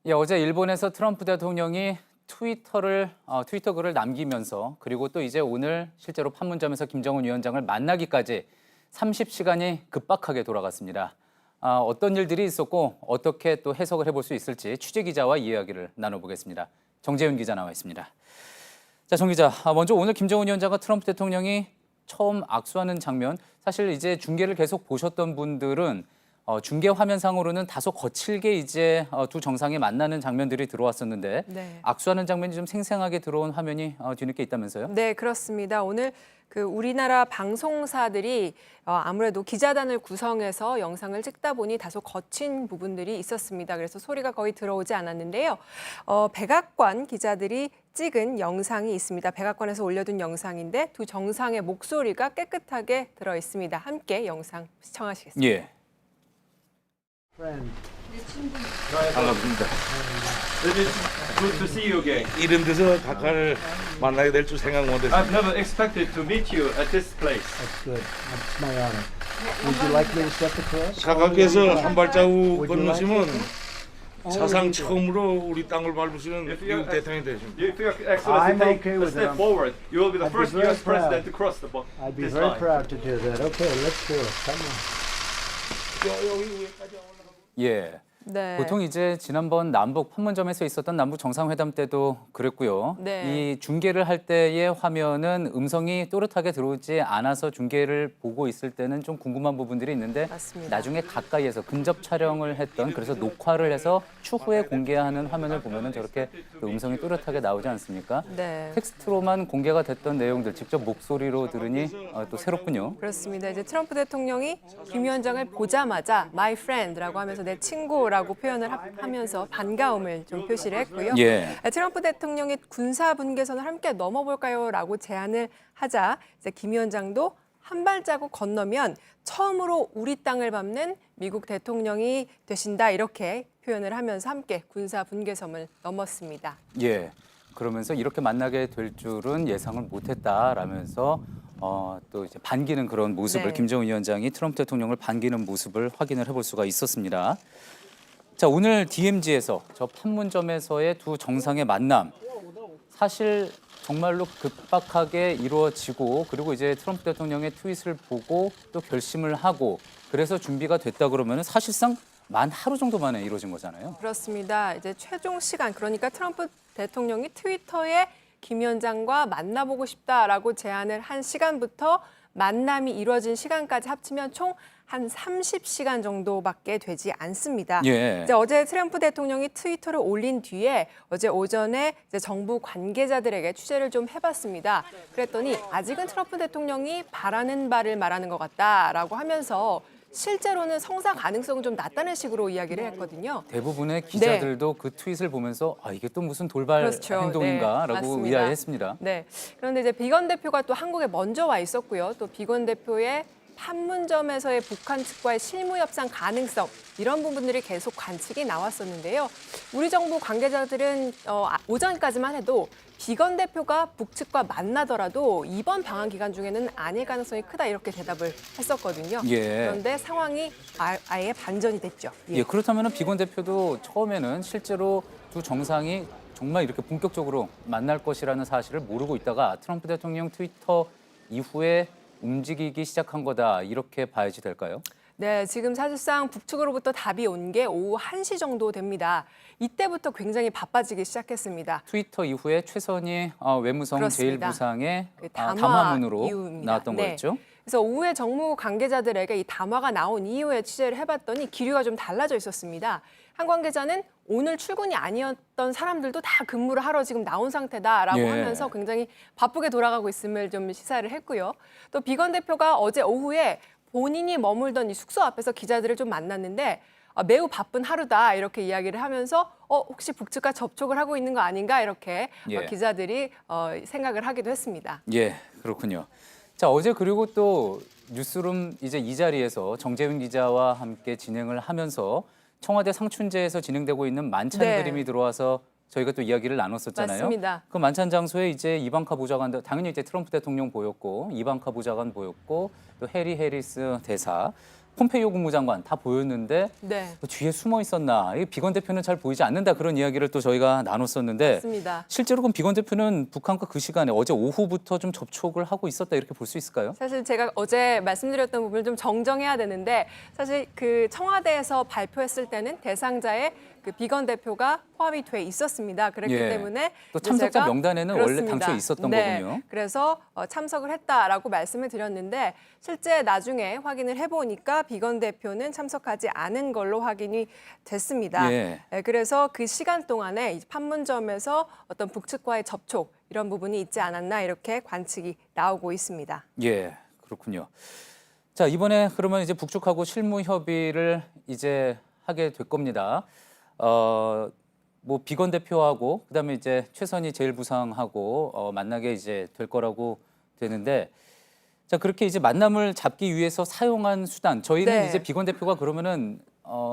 예, 어제 일본에서 트럼프 대통령이 트위터 글을 남기면서 그리고 또 이제 오늘 실제로 판문점에서 김정은 위원장을 만나기까지 30시간이 급박하게 돌아갔습니다. 어떤 일들이 있었고 어떻게 또 해석을 해볼 수 있을지 취재 기자와 이야기를 나눠보겠습니다. 정재윤 기자 나와 있습니다. 자, 정 기자, 먼저 오늘 김정은 위원장과 트럼프 대통령이 처음 악수하는 장면, 사실 이제 중계를 계속 보셨던 분들은 중계 화면상으로는 다소 거칠게 이제 두 정상이 만나는 장면들이 들어왔었는데 네. 악수하는 장면이 좀 생생하게 들어온 화면이 뒤늦게 있다면서요? 네, 그렇습니다. 오늘 우리나라 방송사들이 아무래도 기자단을 구성해서 영상을 찍다 보니 다소 거친 부분들이 있었습니다. 그래서 소리가 거의 들어오지 않았는데요. 백악관 기자들이 찍은 영상이 있습니다. 백악관에서 올려둔 영상인데 두 정상의 목소리가 깨끗하게 들어 있습니다. 함께 영상 시청하시겠습니다. 예. 반갑습니다. Good to see you again. 이런 데서 각하를 만나게 될 줄 생각 못했어요. I've never expected to meet you at this place. That's good. It's my honor. Would you like me to step across? 각하께서 한 발자국 Would you like 건너시면 to? 사상 처음으로 우리 땅을 밟으시는 미국 대통령이 되십니다. If your I'm excellency take okay a with step it. forward, you will be the I'd be first very U.S. president proud. to cross I'd be this very line. proud to do that. Okay, let's do it. Come on. 예. 네. 보통 이제 지난번 남북 판문점에서 있었던 남북 정상회담 때도 그랬고요. 네. 이 중계를 할 때의 화면은 음성이 또렷하게 들어오지 않아서 중계를 보고 있을 때는 좀 궁금한 부분들이 있는데 맞습니다. 나중에 가까이에서 근접 촬영을 했던 그래서 녹화를 해서 추후에 공개하는 화면을 보면은 저렇게 그 음성이 또렷하게 나오지 않습니까? 네. 텍스트로만 공개가 됐던 내용들 직접 목소리로 들으니 또 새롭군요. 그렇습니다. 이제 트럼프 대통령이 김 위원장을 보자마자 my friend라고 하면서 내 친구라고 표현을 하면서 반가움을 좀 표시를 했고요. 예. 트럼프 대통령이 군사 분계선을 함께 넘어볼까요라고 제안을 하자 이제 김 위원장도 한 발자국 건너면 처음으로 우리 땅을 밟는 미국 대통령이 되신다 이렇게 표현을 하면서 함께 군사 분계선을 넘었습니다. 예. 그러면서 이렇게 만나게 될 줄은 예상을 못했다라면서 또 이제 반기는 그런 모습을 네. 김정은 위원장이 트럼프 대통령을 반기는 모습을 확인을 해볼 수가 있었습니다. 자, 오늘 DMZ에서 저 판문점에서의 두 정상의 만남 사실 정말로 급박하게 이루어지고 그리고 이제 트럼프 대통령의 트윗을 보고 또 결심을 하고 그래서 준비가 됐다 그러면 사실상 만 하루 정도 만에 이루어진 거잖아요. 그렇습니다. 이제 최종 시간 그러니까 트럼프 대통령이 트위터에 김 위원장과 만나보고 싶다라고 제안을 한 시간부터 만남이 이루어진 시간까지 합치면 총 한 30시간 정도밖에 되지 않습니다. 예. 이제 어제 트럼프 대통령이 트위터를 올린 뒤에 어제 오전에 이제 정부 관계자들에게 취재를 좀 해봤습니다. 그랬더니 아직은 트럼프 대통령이 바라는 바를 말하는 것 같다라고 하면서 실제로는 성사 가능성은 좀 낮다는 식으로 이야기를 했거든요. 대부분의 기자들도 그 트윗을 보면서 이게 또 무슨 돌발 그렇죠. 행동인가라고 네, 맞습니다. 의아해했습니다. 네. 그런데 이제 비건 대표가 또 한국에 먼저 와 있었고요. 또 비건 대표의 판문점에서의 북한 측과의 실무 협상 가능성 이런 부분들이 계속 관측이 나왔었는데요. 우리 정부 관계자들은 오전까지만 해도 비건 대표가 북측과 만나더라도 이번 방한 기간 중에는 아닐 가능성이 크다 이렇게 대답을 했었거든요. 예. 그런데 상황이 아예 반전이 됐죠. 예, 그렇다면 비건 대표도 처음에는 실제로 두 정상이 정말 이렇게 본격적으로 만날 것이라는 사실을 모르고 있다가 트럼프 대통령 트위터 이후에 움직이기 시작한 거다 이렇게 봐야지 될까요? 네, 지금 사실상 북측으로부터 답이 온 게 오후 1시 정도 됩니다. 이때부터 굉장히 바빠지기 시작했습니다. 트위터 이후에 최선희 외무성 그렇습니다. 제1부상의 그 담화 담화문으로 이후입니다. 나왔던 네. 거였죠? 그래서 오후에 정무 관계자들에게 이 담화가 나온 이후에 취재를 해봤더니 기류가 좀 달라져 있었습니다. 한 관계자는 오늘 출근이 아니었던 사람들도 다 근무를 하러 지금 나온 상태다라고 예. 하면서 굉장히 바쁘게 돌아가고 있음을 좀 시사를 했고요. 또 비건 대표가 어제 오후에 본인이 머물던 이 숙소 앞에서 기자들을 좀 만났는데 매우 바쁜 하루다 이렇게 이야기를 하면서 혹시 북측과 접촉을 하고 있는 거 아닌가 이렇게 예. 기자들이 생각을 하기도 했습니다. 예, 그렇군요. 자, 어제 그리고 또 뉴스룸 이제 이 자리에서 정재윤 기자와 함께 진행을 하면서 청와대 상춘제에서 진행되고 있는 만찬 네. 그림이 들어와서 저희가 또 이야기를 나눴었잖아요. 맞습니다. 그 만찬 장소에 이제 이방카 보좌관도 당연히 이제 트럼프 대통령 보였고 이방카 보좌관 보였고 또 해리 해리스 대사 폼페이오 국무장관 다 보였는데 네. 뒤에 숨어 있었나? 이 비건 대표는 잘 보이지 않는다 그런 이야기를 또 저희가 나눴었는데 맞습니다. 실제로 그럼 비건 대표는 북한과 그 시간에 어제 오후부터 좀 접촉을 하고 있었다 이렇게 볼 수 있을까요? 사실 제가 어제 말씀드렸던 부분을 좀 정정해야 되는데 사실 그 청와대에서 발표했을 때는 대상자에 그 비건 대표가 포함이 돼 있었습니다. 그렇기 예. 때문에 또 이제 참석자 제가 명단에는 원래 그렇습니다. 당초에 있었던 네. 거군요. 그래서 참석을 했다라고 말씀을 드렸는데 실제 나중에 확인을 해보니까 비건 대표는 참석하지 않은 걸로 확인이 됐습니다. 예. 그래서 그 시간 동안에 이 판문점에서 어떤 북측과의 접촉 이런 부분이 있지 않았나 이렇게 관측이 나오고 있습니다. 예, 그렇군요. 자, 이번에 그러면 이제 북측하고 실무 협의를 이제 하게 될 겁니다. 뭐 비건 대표하고 그다음에 이제 최선희 제1부상하고 만나게 이제 될 거라고 되는데 자, 그렇게 이제 만남을 잡기 위해서 사용한 수단 저희는 네. 이제 비건 대표가 그러면은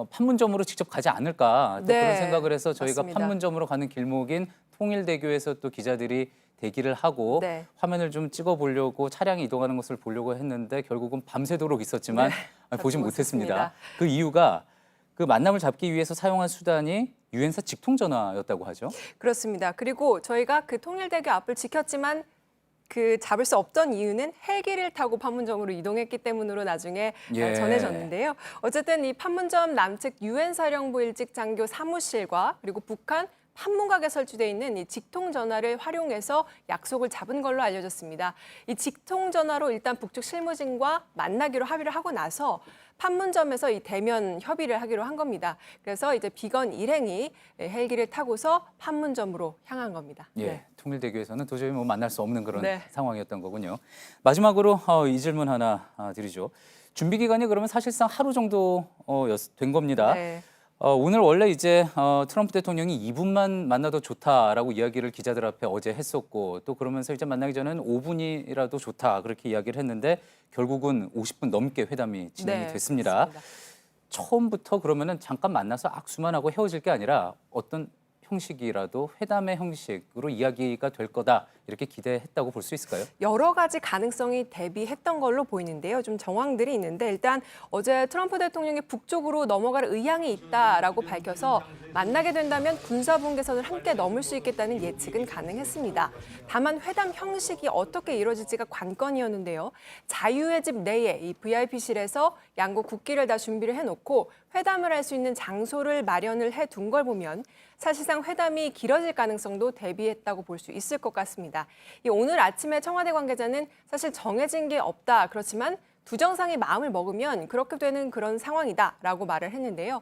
판문점으로 직접 가지 않을까 또 네, 그런 생각을 해서 저희가 맞습니다. 판문점으로 가는 길목인 통일대교에서 또 기자들이 대기를 하고 네. 화면을 좀 찍어 보려고 차량이 이동하는 것을 보려고 했는데 결국은 밤새도록 있었지만 보지 잡지 못했습니다. 못했습니다. 그 이유가 그 만남을 잡기 위해서 사용한 수단이 유엔사 직통 전화였다고 하죠. 그렇습니다. 그리고 저희가 그 통일대교 앞을 지켰지만 그 잡을 수 없던 이유는 헬기를 타고 판문점으로 이동했기 때문으로 나중에 예. 전해졌는데요. 어쨌든 이 판문점 남측 유엔 사령부 일직 장교 사무실과 그리고 북한 판문각에 설치되어 있는 이 직통 전화를 활용해서 약속을 잡은 걸로 알려졌습니다. 이 직통 전화로 일단 북측 실무진과 만나기로 합의를 하고 나서 판문점에서 이 대면 협의를 하기로 한 겁니다. 그래서 이제 비건 일행이 헬기를 타고서 판문점으로 향한 겁니다. 예, 네. 통일대교에서는 도저히 뭐 만날 수 없는 그런 네. 상황이었던 거군요. 마지막으로 이 질문 하나 드리죠. 준비 기간이 그러면 사실상 하루 정도 된 겁니다. 네. 오늘 원래 이제 트럼프 대통령이 2분만 만나도 좋다라고 이야기를 기자들 앞에 어제 했었고 또 그러면서 이제 만나기 전에는 5분이라도 좋다 그렇게 이야기를 했는데 결국은 50분 넘게 회담이 진행이 네, 됐습니다. 그렇습니다. 처음부터 그러면은 잠깐 만나서 악수만 하고 헤어질 게 아니라 어떤 형식이라도 회담의 형식으로 이야기가 될 거다 이렇게 기대했다고 볼 수 있을까요? 여러 가지 가능성이 대비했던 걸로 보이는데요. 좀 정황들이 있는데 일단 어제 트럼프 대통령이 북쪽으로 넘어갈 의향이 있다라고 밝혀서 만나게 된다면 군사분계선을 함께 넘을 수 있겠다는 예측은 가능했습니다. 다만 회담 형식이 어떻게 이루어질지가 관건이었는데요. 자유의 집 내에 이 VIP실에서 양국 국기를 다 준비를 해놓고 회담을 할 수 있는 장소를 마련을 해둔 걸 보면 사실상 회담이 길어질 가능성도 대비했다고 볼 수 있을 것 같습니다. 오늘 아침에 청와대 관계자는 사실 정해진 게 없다. 그렇지만 두 정상이 마음을 먹으면 그렇게 되는 그런 상황이다라고 말을 했는데요.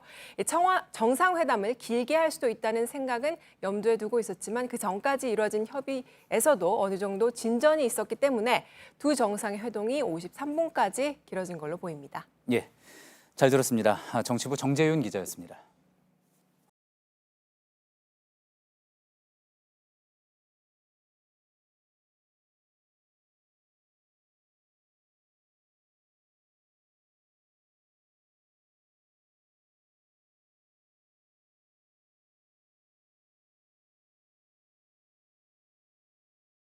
정상회담을 길게 할 수도 있다는 생각은 염두에 두고 있었지만 그 전까지 이루어진 협의에서도 어느 정도 진전이 있었기 때문에 두 정상의 회동이 53분까지 길어진 걸로 보입니다. 예, 잘 들었습니다. 정치부 정재윤 기자였습니다.